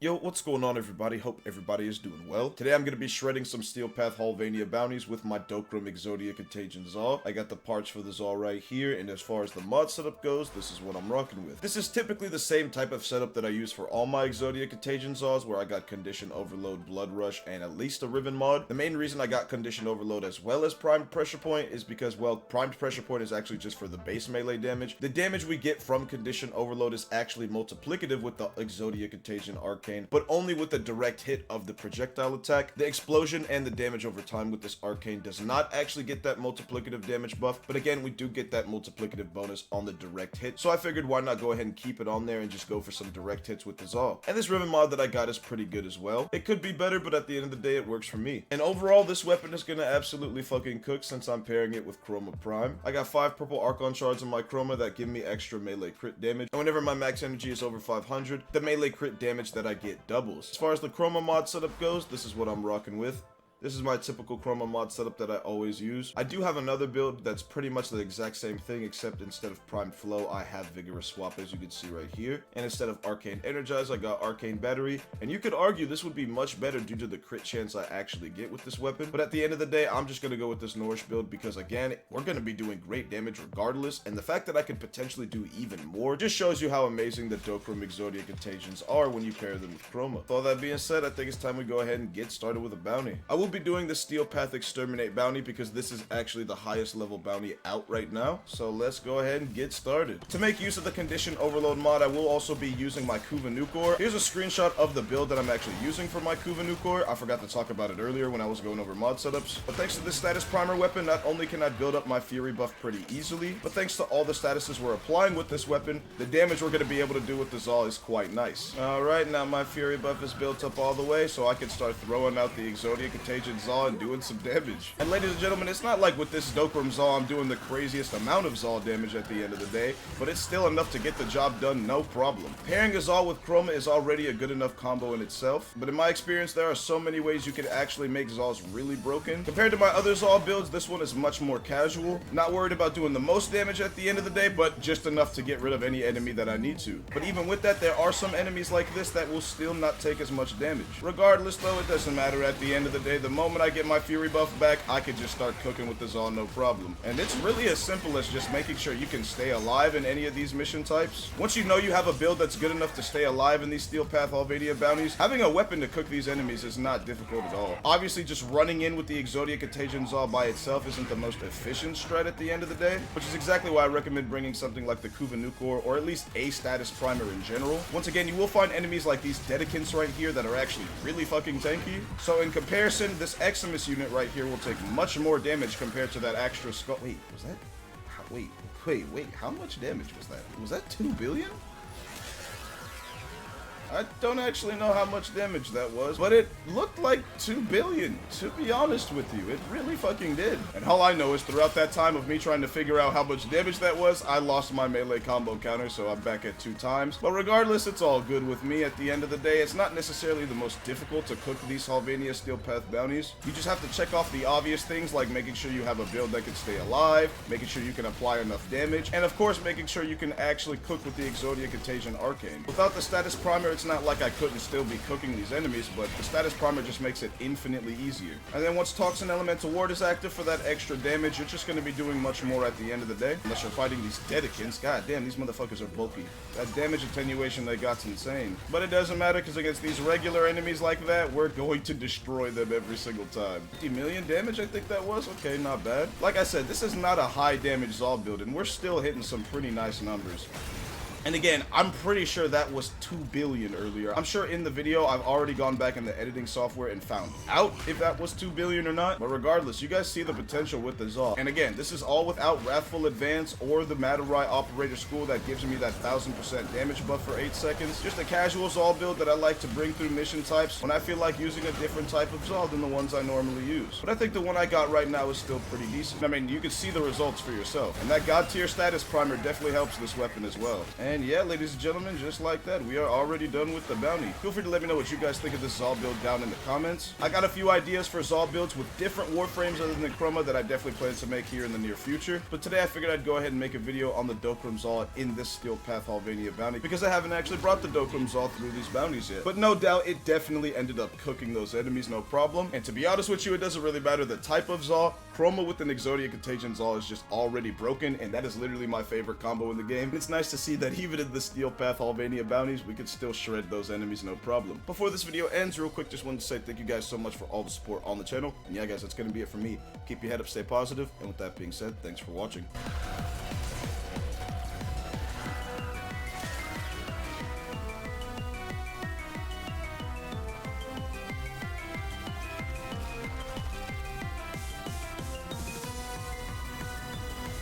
Yo, what's going on everybody? Hope everybody is doing well. Today I'm going to be shredding some Steel Path Hollvania bounties with my Dokrahm Exodia Contagion Zaw. I got the parts for the Zaw right here, and as far as the mod setup goes, this is what I'm rocking with. This is typically the same type of setup that I use for all my Exodia Contagion Zaws, where I got Condition Overload, Blood Rush, and at least a Riven mod. The main reason I got Condition Overload as well as Primed Pressure Point is because, well, Primed Pressure Point is actually just for the base melee damage. The damage we get from Condition Overload is actually multiplicative with the Exodia Contagion Arcane, but only with the direct hit of the projectile attack. The explosion and the damage over time with this arcane does not actually get that multiplicative damage buff, but again, we do get that multiplicative bonus on the direct hit, so I figured why not go ahead and keep it on there and just go for some direct hits with the Zaw. And this Riven mod that I got is pretty good as well. It could be better, but at the end of the day, it works for me. And overall, this weapon is gonna absolutely fucking cook since I'm pairing it with Chroma Prime. I got 5 purple Archon shards in my Chroma that give me extra melee crit damage, and whenever my max energy is over 500, the melee crit damage that I get doubles. As far as the Chroma mod setup goes, this is what I'm rocking with. This is my typical Chroma mod setup that I always use. I do have another build that's pretty much the exact same thing, except instead of Primed Flow, I have Vigorous Swap, as you can see right here. And instead of Arcane Energize, I got Arcane Battery. And you could argue this would be much better due to the crit chance I actually get with this weapon. But at the end of the day, I'm just going to go with this Nourish build because, again, we're going to be doing great damage regardless. And the fact that I could potentially do even more just shows you how amazing the Dokrahm Exodia Contagions are when you pair them with Chroma. With all that being said, I think it's time we go ahead and get started with a bounty. I will be doing the Steel Path Exterminate bounty because this is actually the highest level bounty out right now. So let's go ahead and get started. To make use of the Condition Overload mod, I will also be using my Kuvanukor. Here's a screenshot of the build that I'm actually using for my Kuvanukor. I forgot to talk about it earlier when I was going over mod setups. But thanks to this status primer weapon, not only can I build up my Fury buff pretty easily, but thanks to all the statuses we're applying with this weapon, the damage we're going to be able to do with the Zaw is quite nice. Alright, now my Fury buff is built up all the way, so I can start throwing out the Exodia Contagion Zaw and doing some damage. And ladies and gentlemen, it's not like with this Dokrahm Zaw I'm doing the craziest amount of Zaw damage at the end of the day, but it's still enough to get the job done, no problem. Pairing a Zaw with Chroma is already a good enough combo in itself, but in my experience there are so many ways you can actually make Zaws really broken. Compared to my other Zaw builds, this one is much more casual. Not worried about doing the most damage at the end of the day, but just enough to get rid of any enemy that I need to. But even with that, there are some enemies like this that will still not take as much damage. Regardless though, it doesn't matter at the end of the day. The moment I get my Fury buff back, I could just start cooking with the Zaw, no problem. And it's really as simple as just making sure you can stay alive in any of these mission types. Once you know you have a build that's good enough to stay alive in these Steel Path Hollvania bounties, having a weapon to cook these enemies is not difficult at all. Obviously, just running in with the Exodia Contagion Zaw by itself isn't the most efficient strat at the end of the day, which is exactly why I recommend bringing something like the Kuvanukor, or at least a status primer in general. Once again, you will find enemies like these Dedicants right here that are actually really fucking tanky. So in comparison, this Eximus unit right here will take much more damage compared to that extra skull. Wait, was that? Wait, how much damage was that? Was that 2 billion? I don't actually know how much damage that was, but it looked like 2 billion, to be honest with you. It really fucking did. And all I know is throughout that time of me trying to figure out how much damage that was, I lost my melee combo counter, so I'm back at 2 times. But regardless, it's all good with me. At the end of the day, it's not necessarily the most difficult to cook these Hollvania Steel Path bounties. You just have to check off the obvious things like making sure you have a build that can stay alive, making sure you can apply enough damage, and of course making sure you can actually cook with the Exodia Contagion Arcane. Without the status primer, it's not like I couldn't still be cooking these enemies, but the status primer just makes it infinitely easier. And then once Toxin Elemental Ward is active for that extra damage, you're just going to be doing much more at the end of the day. Unless you're fighting these Dedicants. God damn, these motherfuckers are bulky. That damage attenuation they got's insane. But it doesn't matter, because against these regular enemies like that, we're going to destroy them every single time. 50 million damage, I think that was? Okay, not bad. Like I said, this is not a high damage Zaw build, and we're still hitting some pretty nice numbers. And again, I'm pretty sure that was 2 billion earlier. I'm sure in the video, I've already gone back in the editing software and found out if that was 2 billion or not. But regardless, you guys see the potential with the Zaw. And again, this is all without Wrathful Advance or the Madurai Operator School that gives me that 1000% damage buff for 8 seconds. Just a casual Zaw build that I like to bring through mission types when I feel like using a different type of Zaw than the ones I normally use. But I think the one I got right now is still pretty decent. I mean, you can see the results for yourself. And that God tier status primer definitely helps this weapon as well. And yeah, ladies and gentlemen, just like that, we are already done with the bounty. Feel free to let me know what you guys think of this Zaw build down in the comments. I got a few ideas for Zaw builds with different Warframes other than Chroma that I definitely plan to make here in the near future. But today I figured I'd go ahead and make a video on the Dokrahm Zaw in this Steel Path Hollvania bounty because I haven't actually brought the Dokrahm Zaw through these bounties yet. But no doubt, it definitely ended up cooking those enemies, no problem. And to be honest with you, it doesn't really matter the type of Zaw. Chroma with an Exodia Contagion Zaw is just already broken, and that is literally my favorite combo in the game. And it's nice to see that even in the Steel Path Hollvania bounties, we could still shred those enemies, no problem. Before this video ends, real quick, just wanted to say thank you guys so much for all the support on the channel. And yeah, guys, that's gonna be it for me. Keep your head up, stay positive, and with that being said, thanks for watching.